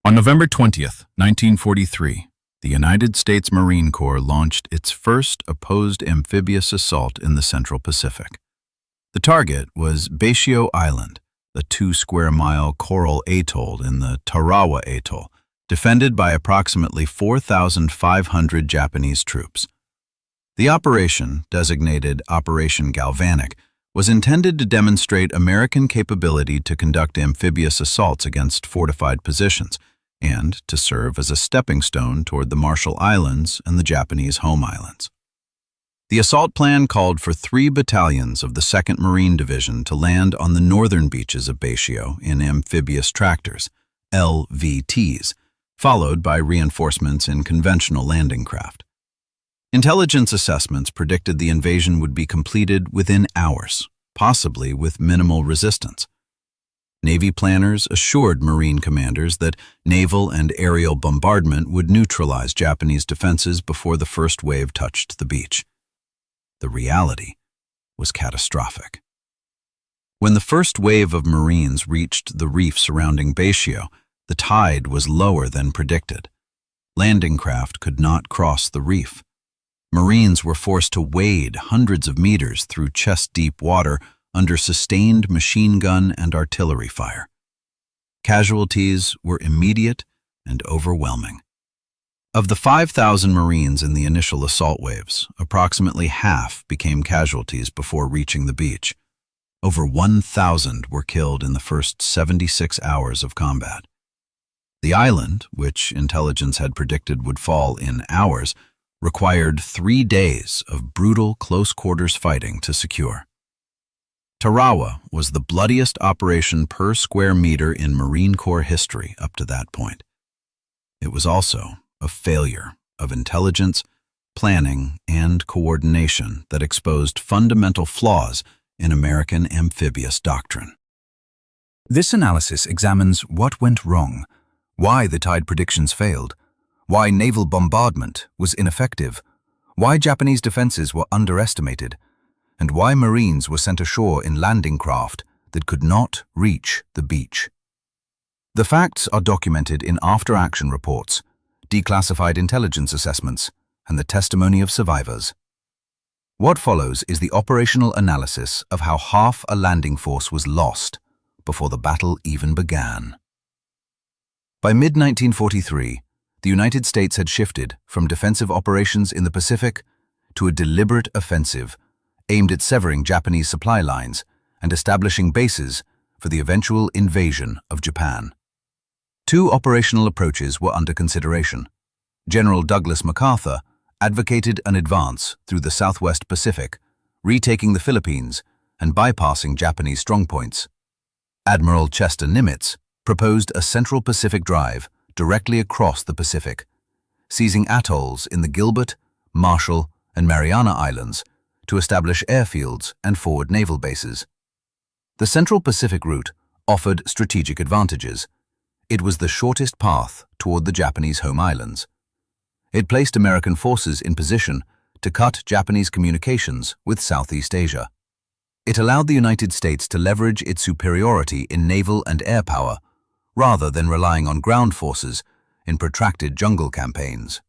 On November 20th, 1943, the United States Marine Corps launched its first opposed amphibious assault in the Central Pacific. The target was Betio Island, a 2-square-mile coral atoll in the Tarawa Atoll, defended by approximately 4,500 Japanese troops. The operation, designated Operation Galvanic, was intended to demonstrate American capability to conduct amphibious assaults against fortified positions and to serve as a stepping stone toward the Marshall Islands and the Japanese home islands. The assault plan called for 3 battalions of the 2nd Marine Division to land on the northern beaches of Betio in amphibious tractors, LVTs, followed by reinforcements in conventional landing craft. Intelligence assessments predicted the invasion would be completed within hours, possibly with minimal resistance. Navy planners assured Marine commanders that naval and aerial bombardment would neutralize Japanese defenses before the first wave touched the beach. The reality was catastrophic. When the first wave of Marines reached the reef surrounding Betio, the tide was lower than predicted. Landing craft could not cross the reef. Marines were forced to wade hundreds of meters through chest-deep water under sustained machine gun and artillery fire. Casualties were immediate and overwhelming. Of the 5,000 Marines in the initial assault waves, approximately half became casualties before reaching the beach. Over 1,000 were killed in the first 76 hours of combat. The island, which intelligence had predicted would fall in hours, required 3 days of brutal close-quarters fighting to secure. Tarawa was the bloodiest operation per square meter in Marine Corps history up to that point. It was also a failure of intelligence, planning, and coordination that exposed fundamental flaws in American amphibious doctrine. This analysis examines what went wrong, why the tide predictions failed, why naval bombardment was ineffective, why Japanese defenses were underestimated, and why Marines were sent ashore in landing craft that could not reach the beach. The facts are documented in after-action reports, declassified intelligence assessments, and the testimony of survivors. What follows is the operational analysis of how half a landing force was lost before the battle even began. By mid-1943, the United States had shifted from defensive operations in the Pacific to a deliberate offensive aimed at severing Japanese supply lines and establishing bases for the eventual invasion of Japan. 2 operational approaches were under consideration. General Douglas MacArthur advocated an advance through the Southwest Pacific, retaking the Philippines and bypassing Japanese strongpoints. Admiral Chester Nimitz proposed a Central Pacific drive directly across the Pacific, seizing atolls in the Gilbert, Marshall, and Mariana Islands to establish airfields and forward naval bases. The Central Pacific route offered strategic advantages. It was the shortest path toward the Japanese home islands. It placed American forces in position to cut Japanese communications with Southeast Asia. It allowed the United States to leverage its superiority in naval and air power rather than relying on ground forces in protracted jungle campaigns.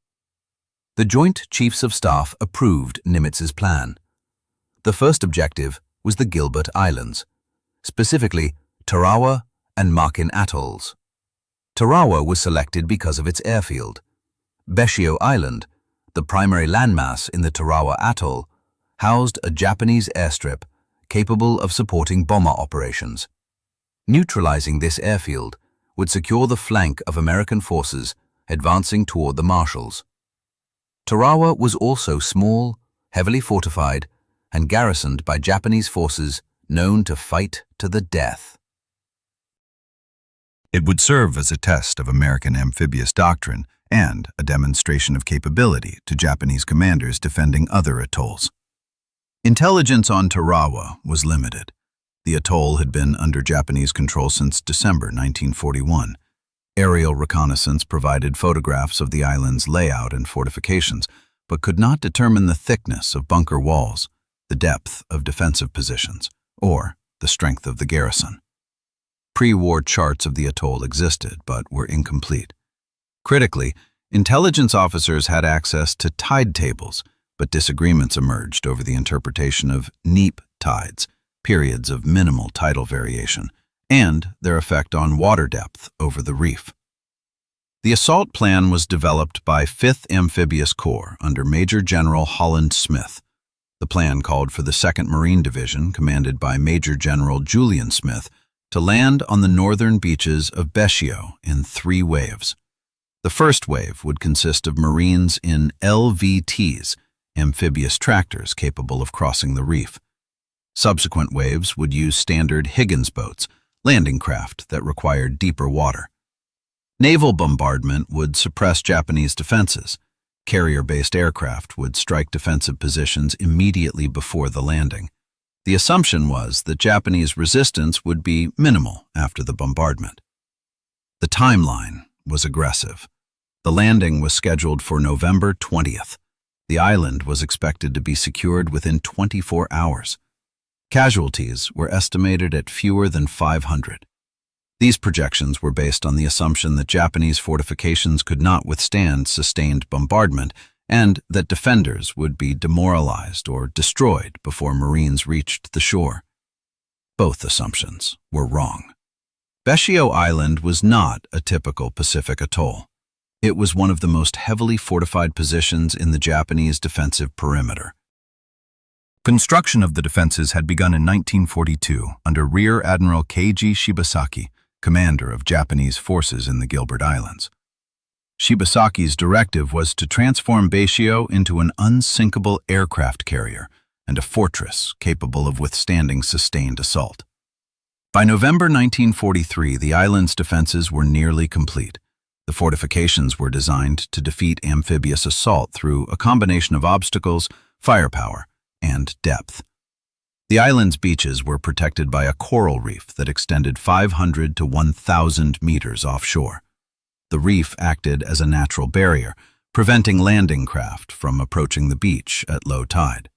The Joint Chiefs of Staff approved Nimitz's plan. The first objective was the Gilbert Islands, specifically Tarawa and Makin atolls. Tarawa was selected because of its airfield. Betio Island, the primary landmass in the Tarawa Atoll, housed a Japanese airstrip capable of supporting bomber operations. Neutralizing this airfield would secure the flank of American forces advancing toward the Marshalls. Tarawa was also small, heavily fortified, and garrisoned by Japanese forces known to fight to the death. It would serve as a test of American amphibious doctrine and a demonstration of capability to Japanese commanders defending other atolls. Intelligence on Tarawa was limited. The atoll had been under Japanese control since December 1941. Aerial reconnaissance provided photographs of the island's layout and fortifications, but could not determine the thickness of bunker walls, the depth of defensive positions, or the strength of the garrison. Pre-war charts of the atoll existed, but were incomplete. Critically, intelligence officers had access to tide tables, but disagreements emerged over the interpretation of neap tides, periods of minimal tidal variation, and their effect on water depth over the reef. The assault plan was developed by 5th Amphibious Corps under Major General Holland Smith. The plan called for the 2nd Marine Division, commanded by Major General Julian Smith, to land on the northern beaches of Betio in 3 waves. The first wave would consist of Marines in LVTs, amphibious tractors capable of crossing the reef. Subsequent waves would use standard Higgins boats, landing craft that required deeper water. Naval bombardment would suppress Japanese defenses. Carrier-based aircraft would strike defensive positions immediately before the landing. The assumption was that Japanese resistance would be minimal after the bombardment. The timeline was aggressive. The landing was scheduled for November 20th. The island was expected to be secured within 24 hours. Casualties were estimated at fewer than 500. These projections were based on the assumption that Japanese fortifications could not withstand sustained bombardment and that defenders would be demoralized or destroyed before Marines reached the shore. Both assumptions were wrong. Betio Island was not a typical Pacific atoll. It was one of the most heavily fortified positions in the Japanese defensive perimeter. Construction of the defenses had begun in 1942 under Rear Admiral Keiji Shibasaki, commander of Japanese forces in the Gilbert Islands. Shibasaki's directive was to transform Betio into an unsinkable aircraft carrier and a fortress capable of withstanding sustained assault. By November 1943, the island's defenses were nearly complete. The fortifications were designed to defeat amphibious assault through a combination of obstacles, firepower, and depth. The island's beaches were protected by a coral reef that extended 500 to 1,000 meters offshore. The reef acted as a natural barrier, preventing landing craft from approaching the beach at low tide.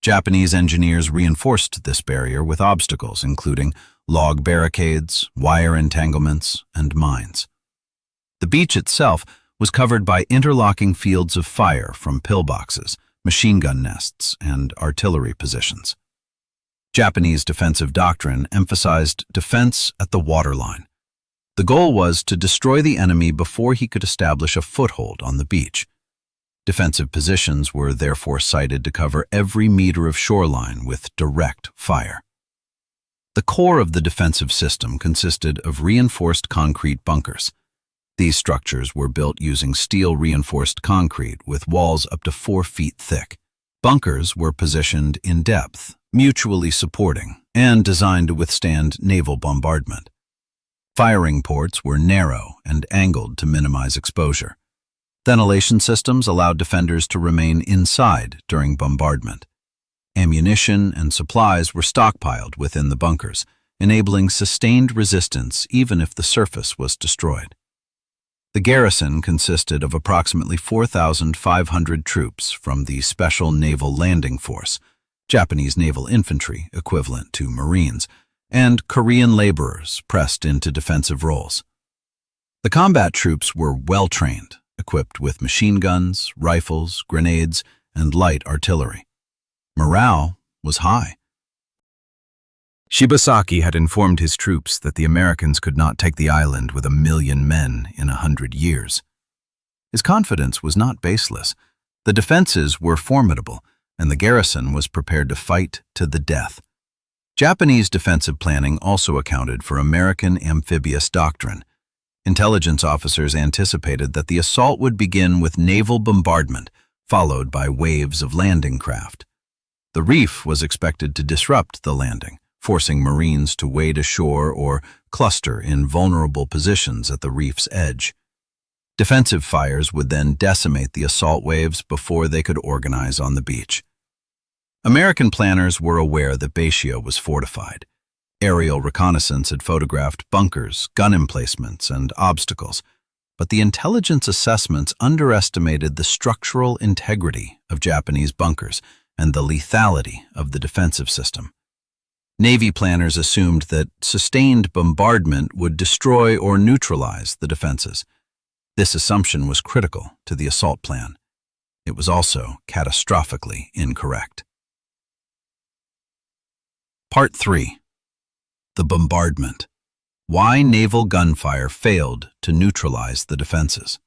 Japanese engineers reinforced this barrier with obstacles including log barricades, wire entanglements, and mines. The beach itself was covered by interlocking fields of fire from pillboxes, machine gun nests, and artillery positions. Japanese defensive doctrine emphasized defense at the waterline. The goal was to destroy the enemy before he could establish a foothold on the beach. Defensive positions were therefore sited to cover every meter of shoreline with direct fire. The core of the defensive system consisted of reinforced concrete bunkers. These structures were built using steel-reinforced concrete with walls up to 4 feet thick. Bunkers were positioned in depth, mutually supporting, and designed to withstand naval bombardment. Firing ports were narrow and angled to minimize exposure. Ventilation systems allowed defenders to remain inside during bombardment. Ammunition and supplies were stockpiled within the bunkers, enabling sustained resistance even if the surface was destroyed. The garrison consisted of approximately 4,500 troops from the Special Naval Landing Force, Japanese naval infantry equivalent to Marines, and Korean laborers pressed into defensive roles. The combat troops were well-trained, equipped with machine guns, rifles, grenades, and light artillery. Morale was high. Shibasaki had informed his troops that the Americans could not take the island with 1 million men in 100 years. His confidence was not baseless. The defenses were formidable, and the garrison was prepared to fight to the death. Japanese defensive planning also accounted for American amphibious doctrine. Intelligence officers anticipated that the assault would begin with naval bombardment, followed by waves of landing craft. The reef was expected to disrupt the landing, forcing Marines to wade ashore or cluster in vulnerable positions at the reef's edge. Defensive fires would then decimate the assault waves before they could organize on the beach. American planners were aware that Betio was fortified. Aerial reconnaissance had photographed bunkers, gun emplacements, and obstacles, but the intelligence assessments underestimated the structural integrity of Japanese bunkers and the lethality of the defensive system. Navy planners assumed that sustained bombardment would destroy or neutralize the defenses. This assumption was critical to the assault plan. It was also catastrophically incorrect. Part 3. The bombardment. Why naval gunfire failed to neutralize the defenses.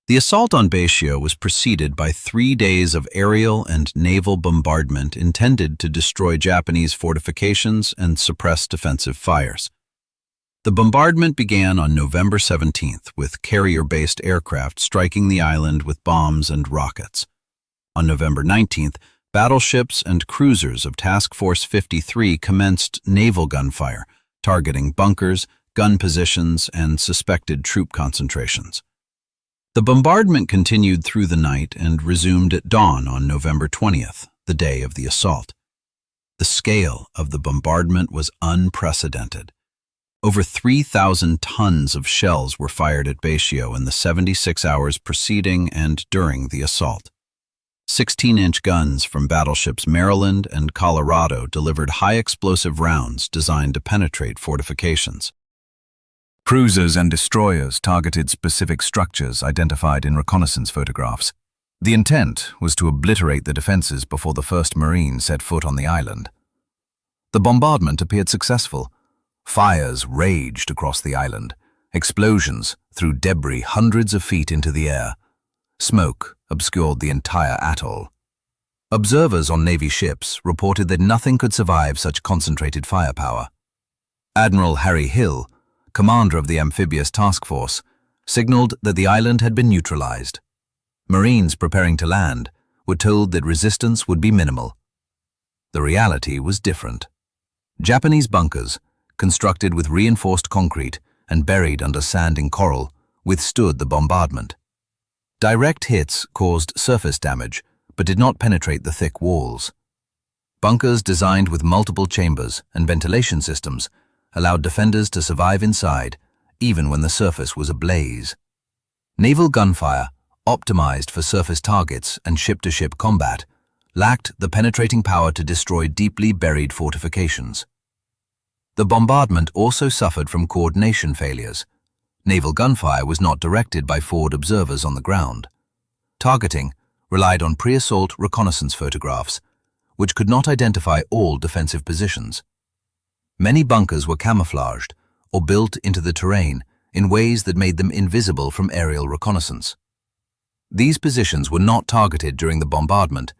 The assault on Betio was preceded by 3 days of aerial and naval bombardment intended to destroy Japanese fortifications and suppress defensive fires. The bombardment began on November 17th with carrier-based aircraft striking the island with bombs and rockets. On November 19th, battleships and cruisers of Task Force 53 commenced naval gunfire, targeting bunkers, gun positions, and suspected troop concentrations. The bombardment continued through the night and resumed at dawn on November 20th, the day of the assault. The scale of the bombardment was unprecedented. Over 3,000 tons of shells were fired at Betio in the 76 hours preceding and during the assault. 16-inch guns from battleships Maryland and Colorado delivered high-explosive rounds designed to penetrate fortifications. Cruisers and destroyers targeted specific structures identified in reconnaissance photographs. The intent was to obliterate the defenses before the first Marine set foot on the island. The bombardment appeared successful. Fires raged across the island. Explosions threw debris hundreds of feet into the air. Smoke obscured the entire atoll. Observers on Navy ships reported that nothing could survive such concentrated firepower. Admiral Harry Hill, commander of the amphibious task force, signaled that the island had been neutralized. Marines preparing to land were told that resistance would be minimal. The reality was different. Japanese bunkers, constructed with reinforced concrete and buried under sand and coral, withstood the bombardment. Direct hits caused surface damage, but did not penetrate the thick walls. Bunkers designed with multiple chambers and ventilation systems allowed defenders to survive inside, even when the surface was ablaze. Naval gunfire, optimized for surface targets and ship-to-ship combat, lacked the penetrating power to destroy deeply buried fortifications. The bombardment also suffered from coordination failures. Naval gunfire was not directed by forward observers on the ground. Targeting relied on pre-assault reconnaissance photographs, which could not identify all defensive positions. Many bunkers were camouflaged or built into the terrain in ways that made them invisible from aerial reconnaissance. These positions were not targeted during the bombardment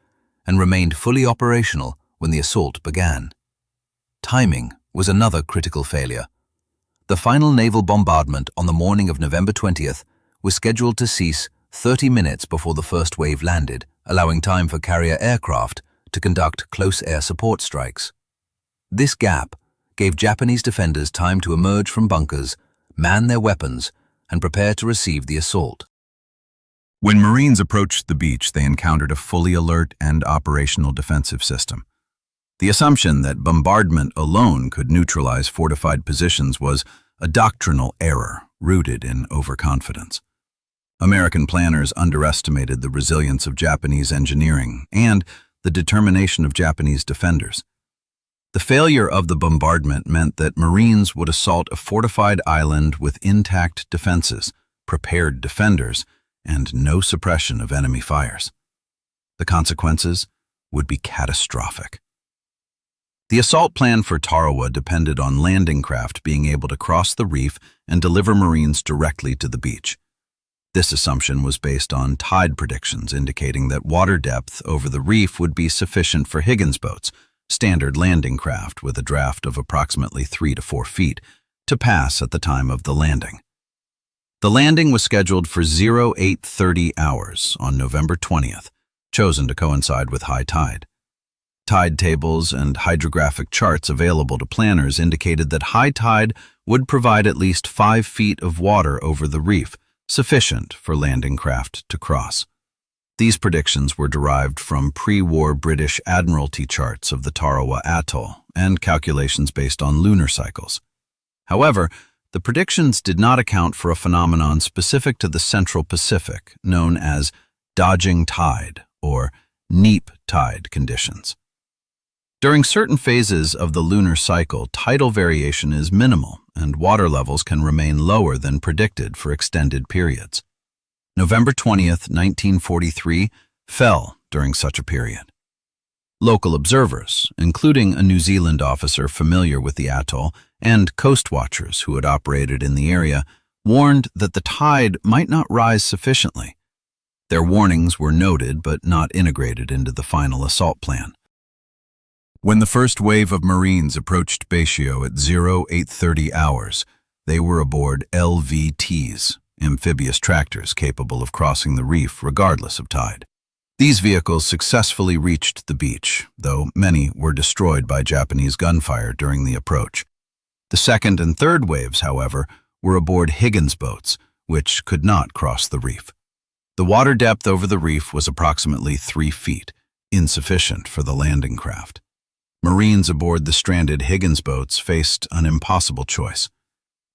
and remained fully operational when the assault began. Timing was another critical failure. The final naval bombardment on the morning of November 20th was scheduled to cease 30 minutes before the first wave landed, allowing time for carrier aircraft to conduct close air support strikes. This gap gave Japanese defenders time to emerge from bunkers, man their weapons, and prepare to receive the assault. When Marines approached the beach, they encountered a fully alert and operational defensive system. The assumption that bombardment alone could neutralize fortified positions was a doctrinal error rooted in overconfidence. American planners underestimated the resilience of Japanese engineering and the determination of Japanese defenders. The failure of the bombardment meant that Marines would assault a fortified island with intact defenses, prepared defenders, and no suppression of enemy fires. The consequences would be catastrophic. The assault plan for Tarawa depended on landing craft being able to cross the reef and deliver Marines directly to the beach. This assumption was based on tide predictions indicating that water depth over the reef would be sufficient for Higgins boats, standard landing craft with a draft of approximately 3 to 4 feet, to pass at the time of the landing. The landing was scheduled for 0830 hours on November 20th, chosen to coincide with high tide. Tide tables and hydrographic charts available to planners indicated that high tide would provide at least 5 feet of water over the reef, sufficient for landing craft to cross. These predictions were derived from pre-war British Admiralty charts of the Tarawa Atoll and calculations based on lunar cycles. However, the predictions did not account for a phenomenon specific to the Central Pacific known as dodging tide or neap tide conditions. During certain phases of the lunar cycle, tidal variation is minimal and water levels can remain lower than predicted for extended periods. November 20th, 1943, fell during such a period. Local observers, including a New Zealand officer familiar with the atoll and coast watchers who had operated in the area, warned that the tide might not rise sufficiently. Their warnings were noted but not integrated into the final assault plan. When the first wave of Marines approached Betio at 0830 hours, they were aboard LVTs, amphibious tractors capable of crossing the reef regardless of tide. These vehicles successfully reached the beach, though many were destroyed by Japanese gunfire during the approach. The second and third waves, however, were aboard Higgins boats, which could not cross the reef. The water depth over the reef was approximately 3 feet, insufficient for the landing craft. Marines aboard the stranded Higgins boats faced an impossible choice.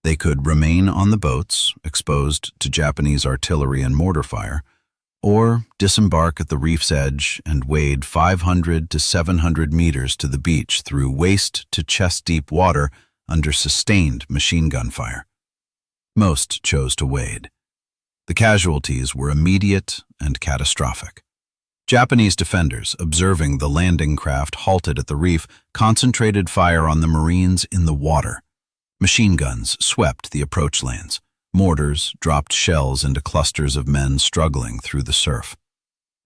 They could remain on the boats, exposed to Japanese artillery and mortar fire, or disembark at the reef's edge and wade 500 to 700 meters to the beach through waist to chest-deep water under sustained machine gun fire. Most chose to wade. The casualties were immediate and catastrophic. Japanese defenders, observing the landing craft halted at the reef, concentrated fire on the Marines in the water. Machine guns swept the approach lanes. Mortars dropped shells into clusters of men struggling through the surf.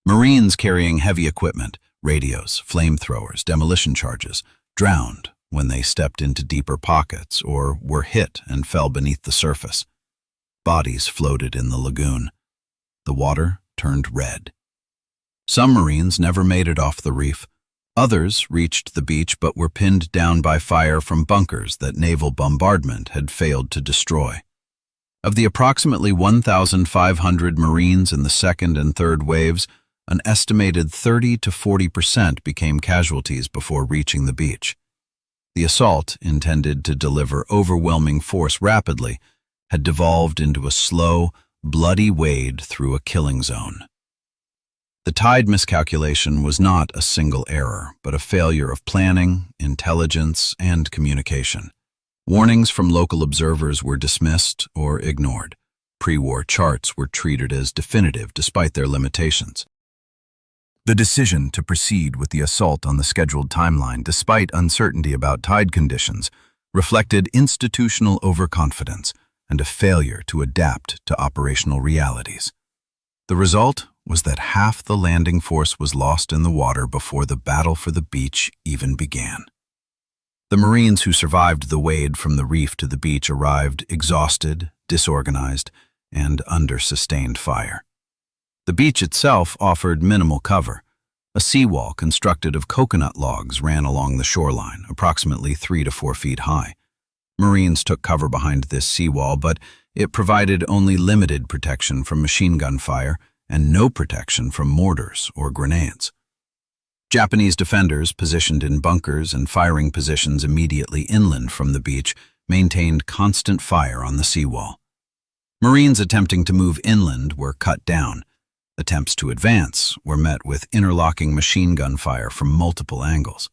Marines carrying heavy equipment, radios, flamethrowers, demolition charges, drowned when they stepped into deeper pockets or were hit and fell beneath the surface. Bodies floated in the lagoon. The water turned red. Some Marines never made it off the reef. Others reached the beach but were pinned down by fire from bunkers that naval bombardment had failed to destroy. Of the approximately 1,500 Marines in the second and third waves, an estimated 30 to 40% became casualties before reaching the beach. The assault, intended to deliver overwhelming force rapidly, had devolved into a slow, bloody wade through a killing zone. The tide miscalculation was not a single error, but a failure of planning, intelligence, and communication. Warnings from local observers were dismissed or ignored. Pre-war charts were treated as definitive despite their limitations. The decision to proceed with the assault on the scheduled timeline despite uncertainty about tide conditions reflected institutional overconfidence and a failure to adapt to operational realities. The result was that half the landing force was lost in the water before the battle for the beach even began. The Marines who survived the wade from the reef to the beach arrived exhausted, disorganized, and under sustained fire. The beach itself offered minimal cover. A seawall constructed of coconut logs ran along the shoreline, approximately 3 to 4 feet high. Marines took cover behind this seawall, but it provided only limited protection from machine gun fire and no protection from mortars or grenades. Japanese defenders positioned in bunkers and firing positions immediately inland from the beach maintained constant fire on the seawall. Marines attempting to move inland were cut down. Attempts to advance were met with interlocking machine gun fire from multiple angles.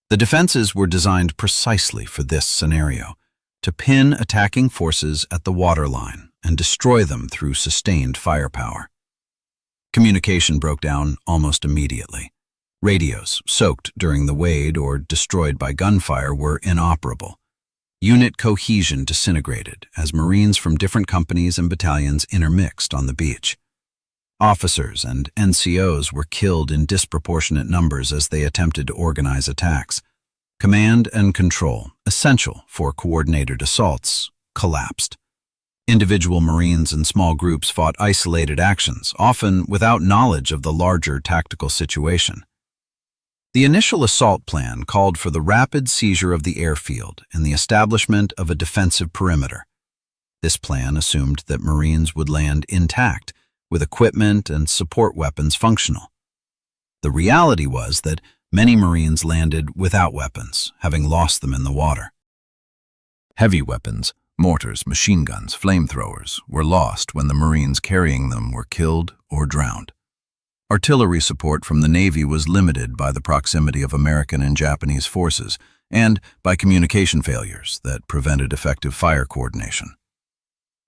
The defenses were designed precisely for this scenario, to pin attacking forces at the waterline and destroy them through sustained firepower. Communication broke down almost immediately. Radios, soaked during the wade or destroyed by gunfire, were inoperable. Unit cohesion disintegrated as Marines from different companies and battalions intermixed on the beach. Officers and NCOs were killed in disproportionate numbers as they attempted to organize attacks. Command and control, essential for coordinated assaults, collapsed. Individual Marines and small groups fought isolated actions, often without knowledge of the larger tactical situation. The initial assault plan called for the rapid seizure of the airfield and the establishment of a defensive perimeter. This plan assumed that Marines would land intact, with equipment and support weapons functional. The reality was that many Marines landed without weapons, having lost them in the water. Heavy weapons, mortars, machine guns, flamethrowers, were lost when the Marines carrying them were killed or drowned. Artillery support from the Navy was limited by the proximity of American and Japanese forces and by communication failures that prevented effective fire coordination.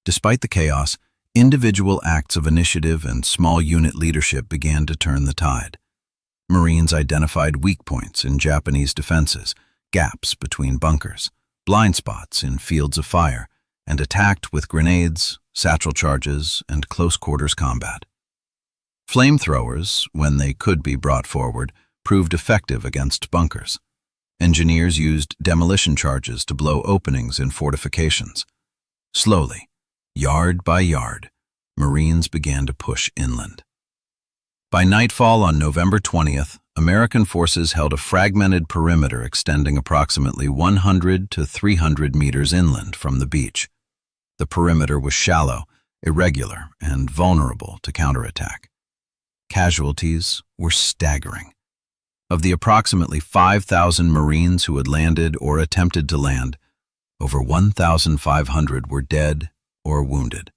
Despite the chaos, individual acts of initiative and small unit leadership began to turn the tide. Marines identified weak points in Japanese defenses, gaps between bunkers, blind spots in fields of fire, and attacked with grenades, satchel charges, and close-quarters combat. Flamethrowers, when they could be brought forward, proved effective against bunkers. Engineers used demolition charges to blow openings in fortifications. Slowly, yard by yard, Marines began to push inland. By nightfall on November 20th, American forces held a fragmented perimeter extending approximately 100 to 300 meters inland from the beach. The perimeter was shallow, irregular, and vulnerable to counterattack. Casualties were staggering. Of the approximately 5,000 Marines who had landed or attempted to land, over 1,500 were dead or wounded.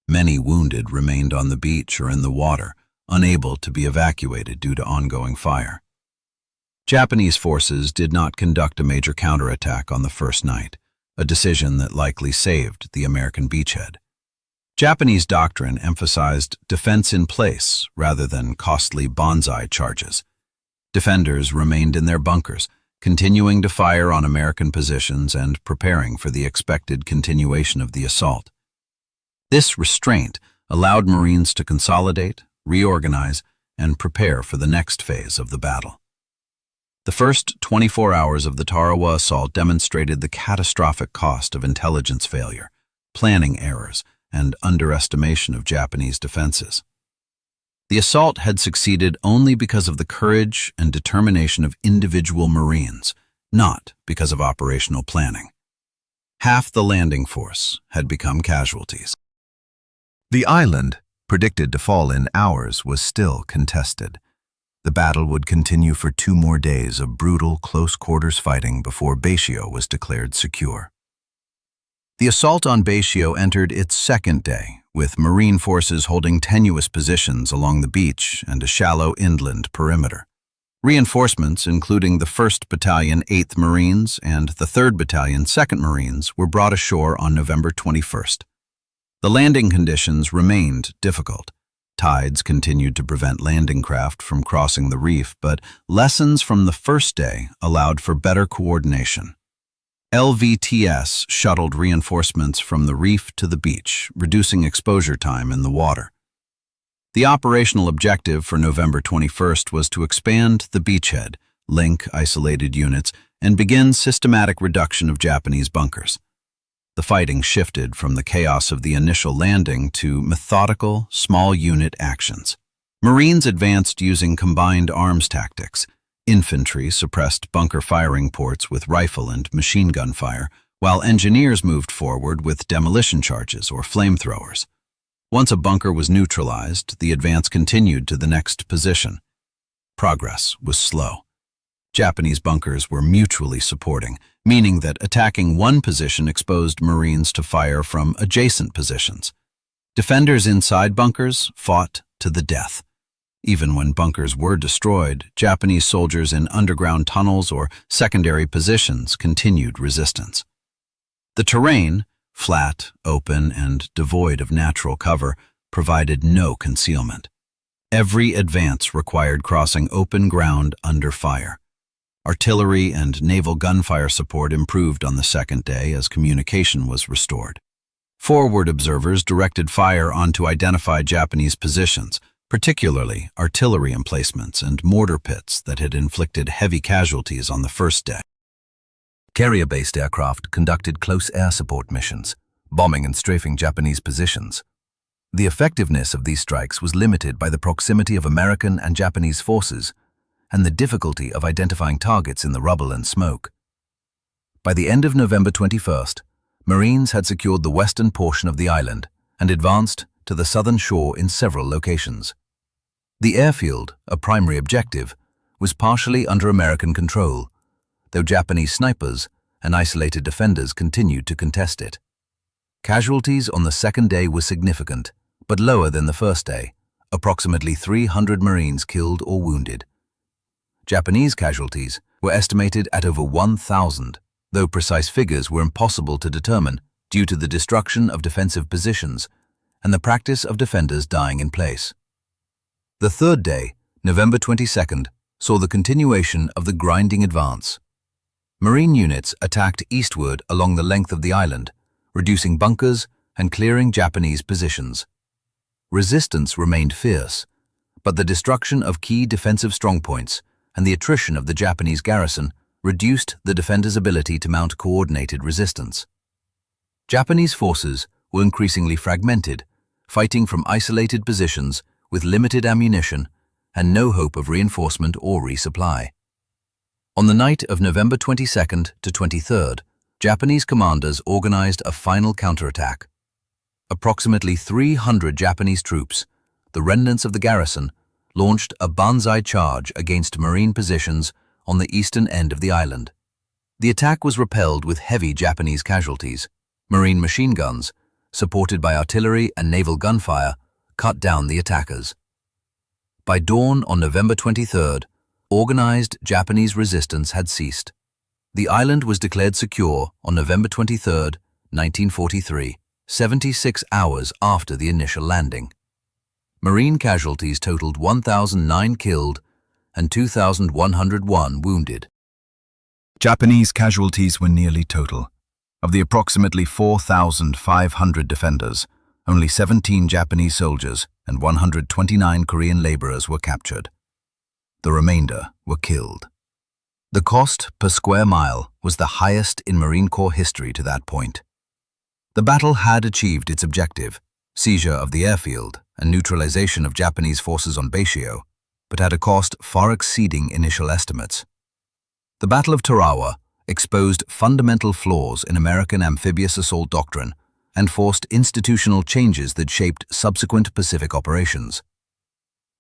Many wounded remained on the beach or in the water, unable to be evacuated due to ongoing fire. Japanese forces did not conduct a major counterattack on the first night, a decision that likely saved the American beachhead. Japanese doctrine emphasized defense in place rather than costly bonsai charges. Defenders remained in their bunkers, continuing to fire on American positions and preparing for the expected continuation of the assault. This restraint allowed Marines to consolidate, reorganize, and prepare for the next phase of the battle. The first 24 hours of the Tarawa assault demonstrated the catastrophic cost of intelligence failure, planning errors, and underestimation of Japanese defenses. The assault had succeeded only because of the courage and determination of individual Marines, not because of operational planning. Half the landing force had become casualties. The island, predicted to fall in hours, was still contested. The battle would continue for 2 more days of brutal close-quarters fighting before Betio was declared secure. The assault on Betio entered its second day, with Marine forces holding tenuous positions along the beach and a shallow inland perimeter. Reinforcements, including the 1st Battalion 8th Marines and the 3rd Battalion 2nd Marines, were brought ashore on November 21st. The landing conditions remained difficult. Tides continued to prevent landing craft from crossing the reef, but lessons from the first day allowed for better coordination. LVTS shuttled reinforcements from the reef to the beach, reducing exposure time in the water. The operational objective for November 21st was to expand the beachhead, link isolated units, and begin systematic reduction of Japanese bunkers. The fighting shifted from the chaos of the initial landing to methodical, small-unit actions. Marines advanced using combined arms tactics. Infantry suppressed bunker firing ports with rifle and machine gun fire, while engineers moved forward with demolition charges or flamethrowers. Once a bunker was neutralized, the advance continued to the next position. Progress was slow. Japanese bunkers were mutually supporting, meaning that attacking one position exposed Marines to fire from adjacent positions. Defenders inside bunkers fought to the death. Even when bunkers were destroyed, Japanese soldiers in underground tunnels or secondary positions continued resistance. The terrain, flat, open, and devoid of natural cover, provided no concealment. Every advance required crossing open ground under fire. Artillery and naval gunfire support improved on the second day as communication was restored. Forward observers directed fire onto identified Japanese positions, particularly artillery emplacements and mortar pits that had inflicted heavy casualties on the first day. Carrier-based aircraft conducted close air support missions, bombing and strafing Japanese positions. The effectiveness of these strikes was limited by the proximity of American and Japanese forces and the difficulty of identifying targets in the rubble and smoke. By the end of November 21st, Marines had secured the western portion of the island and advanced to the southern shore in several locations. The airfield, a primary objective, was partially under American control, though Japanese snipers and isolated defenders continued to contest it. Casualties on the second day were significant, but lower than the first day, approximately 300 Marines killed or wounded. Japanese casualties were estimated at over 1,000, though precise figures were impossible to determine due to the destruction of defensive positions and the practice of defenders dying in place. The third day, November 22nd, saw the continuation of the grinding advance. Marine units attacked eastward along the length of the island, reducing bunkers and clearing Japanese positions. Resistance remained fierce, but the destruction of key defensive strongpoints and the attrition of the Japanese garrison reduced the defenders' ability to mount coordinated resistance. Japanese forces were increasingly fragmented, fighting from isolated positions with limited ammunition and no hope of reinforcement or resupply. On the night of November 22nd to 23rd, Japanese commanders organized a final counterattack. Approximately 300 Japanese troops, the remnants of the garrison, launched a banzai charge against Marine positions on the eastern end of the island. The attack was repelled with heavy Japanese casualties. Marine machine guns, supported by artillery and naval gunfire, cut down the attackers. By dawn on November 23rd, organized Japanese resistance had ceased. The island was declared secure on November 23rd, 1943, 76 hours after the initial landing. Marine casualties totaled 1,009 killed and 2,101 wounded. Japanese casualties were nearly total. Of the approximately 4,500 defenders, only 17 Japanese soldiers and 129 Korean laborers were captured. The remainder were killed. The cost per square mile was the highest in Marine Corps history to that point. The battle had achieved its objective, seizure of the airfield and neutralization of Japanese forces on Betio, but at a cost far exceeding initial estimates. The Battle of Tarawa exposed fundamental flaws in American amphibious assault doctrine and forced institutional changes that shaped subsequent Pacific operations.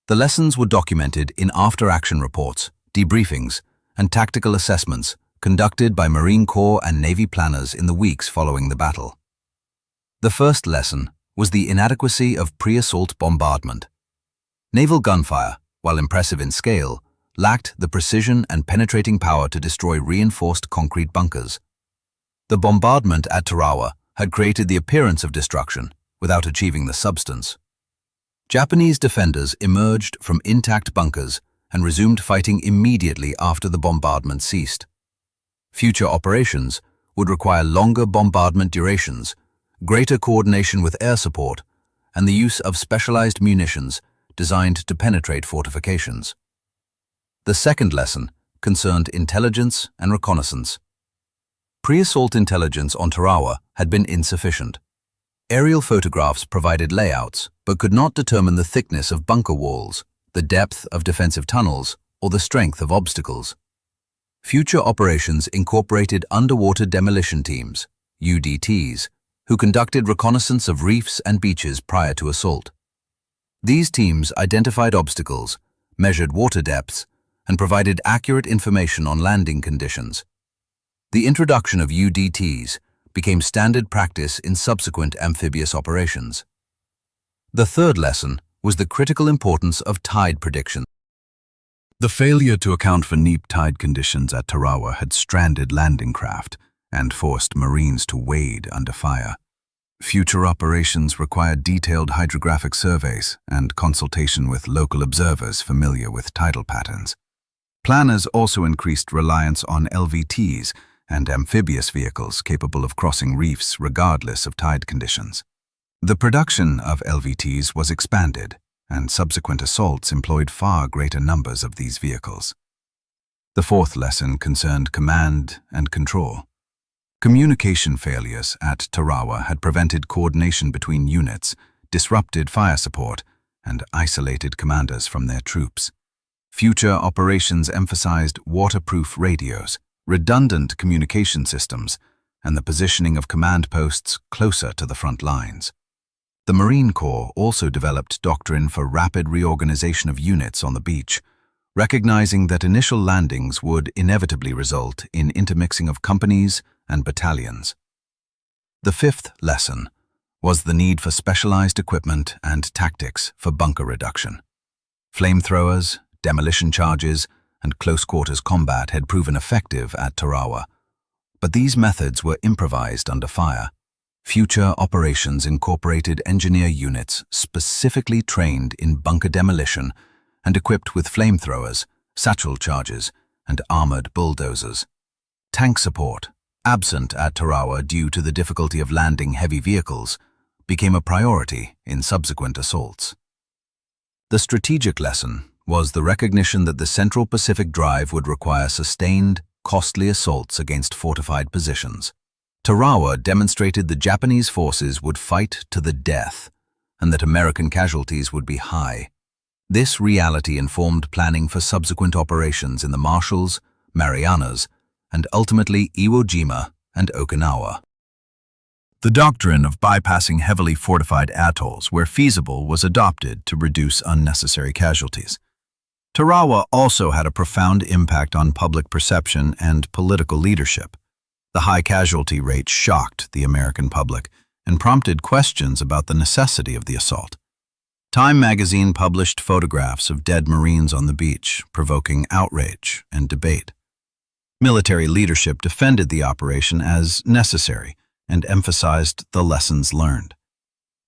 The lessons were documented in after-action reports, debriefings, and tactical assessments conducted by Marine Corps and Navy planners in the weeks following the battle. The first lesson was the inadequacy of pre-assault bombardment. Naval gunfire, while impressive in scale, lacked the precision and penetrating power to destroy reinforced concrete bunkers. The bombardment at Tarawa had created the appearance of destruction without achieving the substance. Japanese defenders emerged from intact bunkers and resumed fighting immediately after the bombardment ceased. Future operations would require longer bombardment durations, greater coordination with air support, and the use of specialized munitions designed to penetrate fortifications. The second lesson concerned intelligence and reconnaissance. Pre-assault intelligence on Tarawa had been insufficient. Aerial photographs provided layouts, but could not determine the thickness of bunker walls, the depth of defensive tunnels, or the strength of obstacles. Future operations incorporated underwater demolition teams, UDTs, who conducted reconnaissance of reefs and beaches prior to assault. These teams identified obstacles, measured water depths, and provided accurate information on landing conditions. The introduction of UDTs became standard practice in subsequent amphibious operations. The third lesson was the critical importance of tide prediction. The failure to account for neap tide conditions at Tarawa had stranded landing craft and forced Marines to wade under fire. Future operations required detailed hydrographic surveys and consultation with local observers familiar with tidal patterns. Planners also increased reliance on LVTs and amphibious vehicles capable of crossing reefs regardless of tide conditions. The production of LVTs was expanded, and subsequent assaults employed far greater numbers of these vehicles. The fourth lesson concerned command and control. Communication failures at Tarawa had prevented coordination between units, disrupted fire support, and isolated commanders from their troops. Future operations emphasized waterproof radios, redundant communication systems, and the positioning of command posts closer to the front lines. The Marine Corps also developed doctrine for rapid reorganization of units on the beach, recognizing that initial landings would inevitably result in intermixing of companies and battalions. The fifth lesson was the need for specialized equipment and tactics for bunker reduction. Flamethrowers, demolition charges, and close-quarters combat had proven effective at Tarawa, but these methods were improvised under fire. Future operations incorporated engineer units specifically trained in bunker demolition and equipped with flamethrowers, satchel charges, and armored bulldozers. Tank support, absent at Tarawa due to the difficulty of landing heavy vehicles, became a priority in subsequent assaults. The strategic lesson was the recognition that the Central Pacific Drive would require sustained, costly assaults against fortified positions. Tarawa demonstrated the Japanese forces would fight to the death and that American casualties would be high. This reality informed planning for subsequent operations in the Marshalls, Marianas, and ultimately Iwo Jima and Okinawa. The doctrine of bypassing heavily fortified atolls where feasible was adopted to reduce unnecessary casualties. Tarawa also had a profound impact on public perception and political leadership. The high casualty rate shocked the American public and prompted questions about the necessity of the assault. Time magazine published photographs of dead Marines on the beach, provoking outrage and debate. Military leadership defended the operation as necessary and emphasized the lessons learned.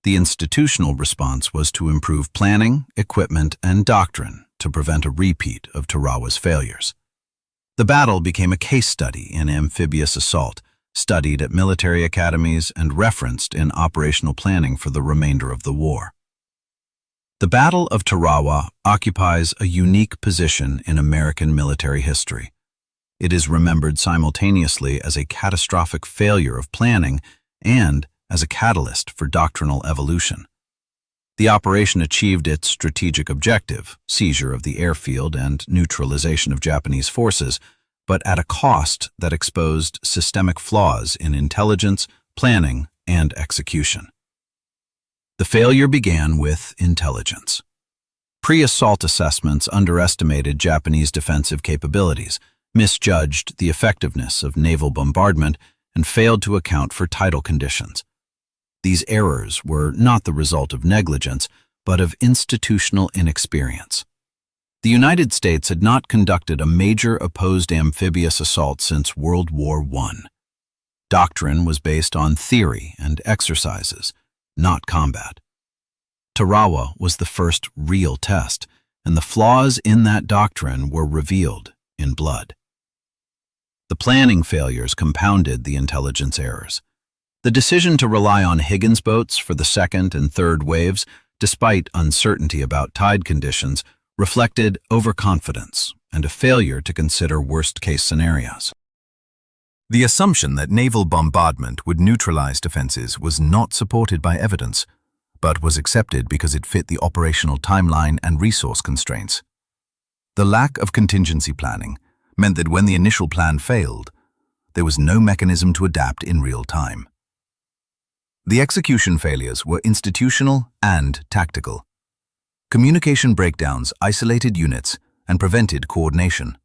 The institutional response was to improve planning, equipment, and doctrine to prevent a repeat of Tarawa's failures. The battle became a case study in amphibious assault, studied at military academies and referenced in operational planning for the remainder of the war. The Battle of Tarawa occupies a unique position in American military history. It is remembered simultaneously as a catastrophic failure of planning and as a catalyst for doctrinal evolution. The operation achieved its strategic objective, seizure of the airfield and neutralization of Japanese forces, but at a cost that exposed systemic flaws in intelligence, planning, and execution. The failure began with intelligence. Pre-assault assessments underestimated Japanese defensive capabilities, misjudged the effectiveness of naval bombardment, and failed to account for tidal conditions. These errors were not the result of negligence, but of institutional inexperience. The United States had not conducted a major opposed amphibious assault since World War I. Doctrine was based on theory and exercises, not combat. Tarawa was the first real test, and the flaws in that doctrine were revealed in blood. The planning failures compounded the intelligence errors. The decision to rely on Higgins boats for the second and third waves, despite uncertainty about tide conditions, reflected overconfidence and a failure to consider worst-case scenarios. The assumption that naval bombardment would neutralize defenses was not supported by evidence, but was accepted because it fit the operational timeline and resource constraints. The lack of contingency planning meant that when the initial plan failed, there was no mechanism to adapt in real time. The execution failures were institutional and tactical. Communication breakdowns isolated units and prevented coordination.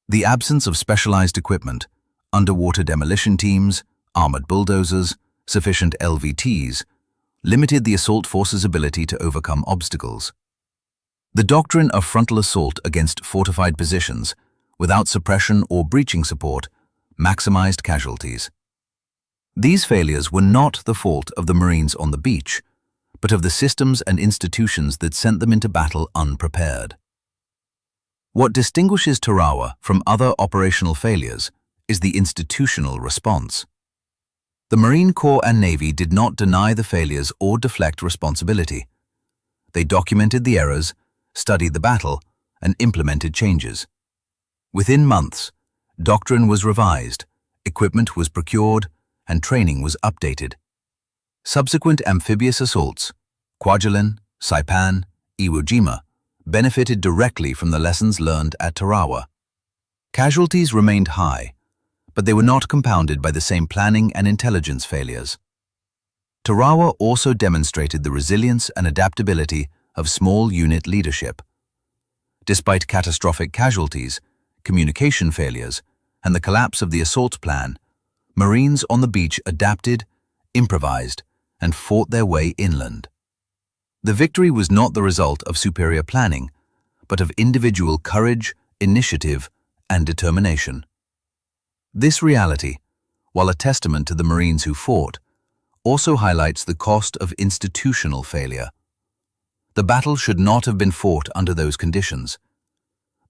The absence of specialized equipment, underwater demolition teams, armored bulldozers, sufficient LVTs, limited the assault force's ability to overcome obstacles. The doctrine of frontal assault against fortified positions, without suppression or breaching support, maximized casualties. These failures were not the fault of the Marines on the beach, but of the systems and institutions that sent them into battle unprepared. What distinguishes Tarawa from other operational failures is the institutional response. The Marine Corps and Navy did not deny the failures or deflect responsibility. They documented the errors, studied the battle, and implemented changes. Within months, doctrine was revised, equipment was procured, and training was updated. Subsequent amphibious assaults, Kwajalein, Saipan, Iwo Jima, benefited directly from the lessons learned at Tarawa. Casualties remained high, but they were not compounded by the same planning and intelligence failures. Tarawa also demonstrated the resilience and adaptability of small unit leadership. Despite catastrophic casualties, communication failures, and the collapse of the assault plan, Marines on the beach adapted, improvised, and fought their way inland. The victory was not the result of superior planning, but of individual courage, initiative, and determination. This reality, while a testament to the Marines who fought, also highlights the cost of institutional failure. The battle should not have been fought under those conditions.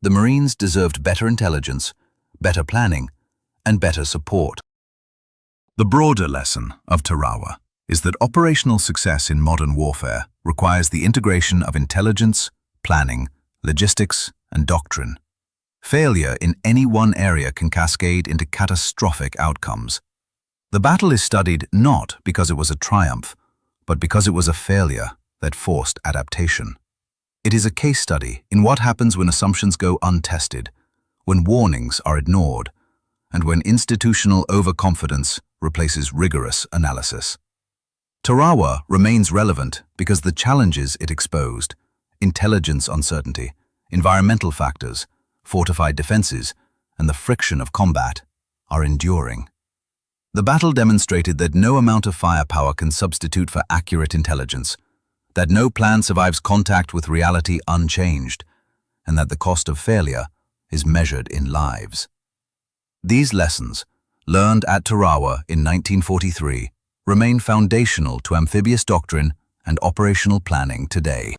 The Marines deserved better intelligence, better planning, and better support. The broader lesson of Tarawa is that operational success in modern warfare requires the integration of intelligence, planning, logistics, and doctrine. Failure in any one area can cascade into catastrophic outcomes. The battle is studied not because it was a triumph, but because it was a failure that forced adaptation. It is a case study in what happens when assumptions go untested, when warnings are ignored, and when institutional overconfidence replaces rigorous analysis. Tarawa remains relevant because the challenges it exposed, intelligence uncertainty, environmental factors, fortified defenses, and the friction of combat, are enduring. The battle demonstrated that no amount of firepower can substitute for accurate intelligence, that no plan survives contact with reality unchanged, and that the cost of failure is measured in lives. These lessons, learned at Tarawa in 1943, remain foundational to amphibious doctrine and operational planning today.